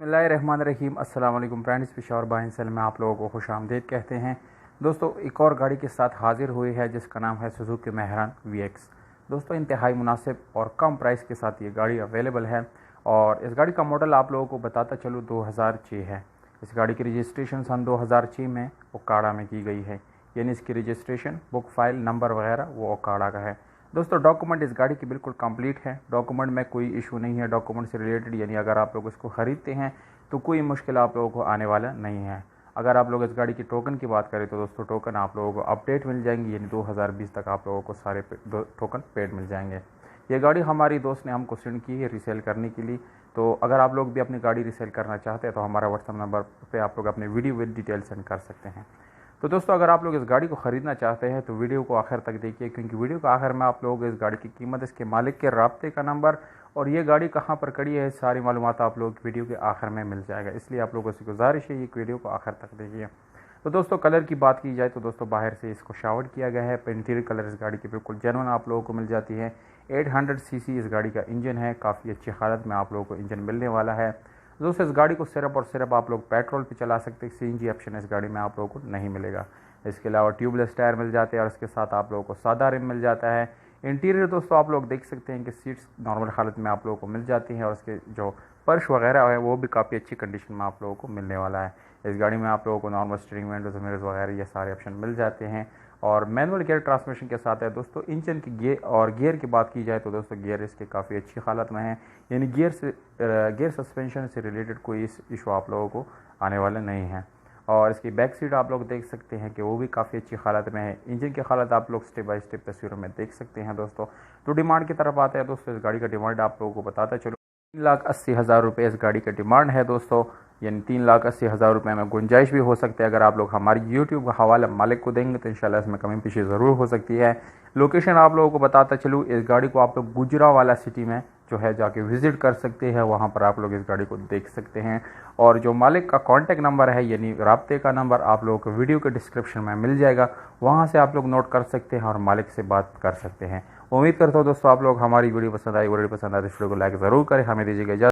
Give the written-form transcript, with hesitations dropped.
बिस्मिल्लाहिर्रहमानिर्रहीम। अस्सलाम वालेकुम फ्रेंड्स, पेशावर बाइंसल में आप लोगों को खुश आमदीद कहते हैं। दोस्तों, एक और गाड़ी के साथ हाजिर हुई है जिसका नाम है सुजुकी मेहरान VX। दोस्तों, इंतहाई मुनासिब और कम प्राइस के साथ ये गाड़ी अवेलेबल है और इस गाड़ी का मॉडल आप लोगों को बताता चलूँ 2006 है। इस गाड़ी की रजिस्ट्रेशन सन 2006 में ओकाड़ा में की गई है, यानी इसकी रजिस्ट्रेशन, बुक फाइल नंबर वगैरह वो ओकाड़ा का है। दोस्तों, डॉक्यूमेंट इस गाड़ी की बिल्कुल कंप्लीट है। डॉक्यूमेंट में कोई इशू नहीं है डॉक्यूमेंट से रिलेटेड, यानी अगर आप लोग इसको ख़रीदते हैं तो कोई मुश्किल आप लोगों को आने वाला नहीं है। अगर आप लोग इस गाड़ी की टोकन की बात करें तो दोस्तों टोकन आप लोगों को अपडेट मिल जाएंगी, यानी 2020 तक आप लोगों को सारे टोकन पेड मिल जाएंगे। ये गाड़ी हमारी दोस्त ने हमको सेंड की है रीसेल करने के लिए। तो अगर आप लोग भी अपनी गाड़ी रीसेल करना चाहते हैं तो हमारा व्हाट्सअप नंबर पे आप लोग अपने वीडियो विद डिटेल सेंड कर सकते हैं। तो दोस्तों, अगर आप लोग इस गाड़ी को ख़रीदना चाहते हैं तो वीडियो को आखिर तक देखिए, क्योंकि वीडियो के आखिर में आप लोगों को इस गाड़ी की कीमत, इसके मालिक के राब्ते का नंबर और ये गाड़ी कहाँ पर खड़ी है, सारी मालूमात आप लोग वीडियो के आखिर में मिल जाएगा। इसलिए आप लोगों से गुजारिश है ये वीडियो को आखिर तक देखिए। तो दोस्तों, कलर की बात की जाए तो दोस्तों बाहर से इसको शावर किया गया है। इंटीरियर कलर इस गाड़ी की बिल्कुल जेन्युइन आप लोगों को मिल जाती है। 800 सीसी इस गाड़ी का इंजन है, काफ़ी अच्छी हालत में आप लोगों को इंजन मिलने वाला है। दोस्तों, इस गाड़ी को सिर्फ और सिर्फ आप लोग पेट्रोल पे चला सकते हैं, CNG ऑप्शन इस गाड़ी में आप लोगों को नहीं मिलेगा। इसके अलावा ट्यूबलेस टायर मिल जाते हैं और इसके साथ आप लोगों को सादा रिम मिल जाता है। इंटीरियर दोस्तों आप लोग देख सकते हैं कि सीट्स नॉर्मल हालत में आप लोगों को मिल जाती हैं और इसके जो फर्श वगैरह है वो भी काफ़ी अच्छी कंडीशन में आप लोगों को मिलने वाला है। इस गाड़ी में आप लोगों को नॉर्मल स्टीयरिंग विंडोज मिरर्स वगैरह ये सारे ऑप्शन मिल जाते हैं और मैनुअल गियर ट्रांसमिशन के साथ है। दोस्तों, इंजन की गियर की बात की जाए तो दोस्तों गियर इसके काफ़ी अच्छी हालत में है, यानी गियर सस्पेंशन से रिलेटेड कोई इशू आप लोगों को आने वाले नहीं है। और इसकी बैक सीट आप लोग देख सकते हैं कि वो भी काफ़ी अच्छी हालत में है। इंजन की हालत आप लोग स्टेप बाय स्टेप तस्वीरों में देख सकते हैं। दोस्तों, तो डिमांड की तरफ आते हैं। दोस्तों, इस गाड़ी का डिमांड आप लोगों को बताता चलो 3,80,000 रुपये इस गाड़ी का डिमांड है दोस्तों, यानी 3,80,000 रुपये में गुंजाइश भी हो सकती है। अगर आप लोग हमारी यूट्यूब का हवाला मालिक को देंगे तो इंशाल्लाह इसमें कमी पेशी ज़रूर हो सकती है। लोकेशन आप लोगों को बताता चलूँ, इस गाड़ी को आप लोग गुजरावाला सिटी में जो है जाके विज़िट कर सकते हैं, वहाँ पर आप लोग इस गाड़ी को देख सकते हैं। और जो मालिक का कॉन्टैक्ट नंबर है, यानी राब्ते का नंबर आप लोगों को वीडियो के डिस्क्रिप्शन में मिल जाएगा, वहाँ से आप लोग नोट कर सकते हैं और मालिक से बात कर सकते हैं। उम्मीद करता हूँ दोस्तों आप लोग हमारी वीडियो पसंद आई तो इस वीडियो को लाइक ज़रूर करें। हमें दीजिएगा इजाज़त।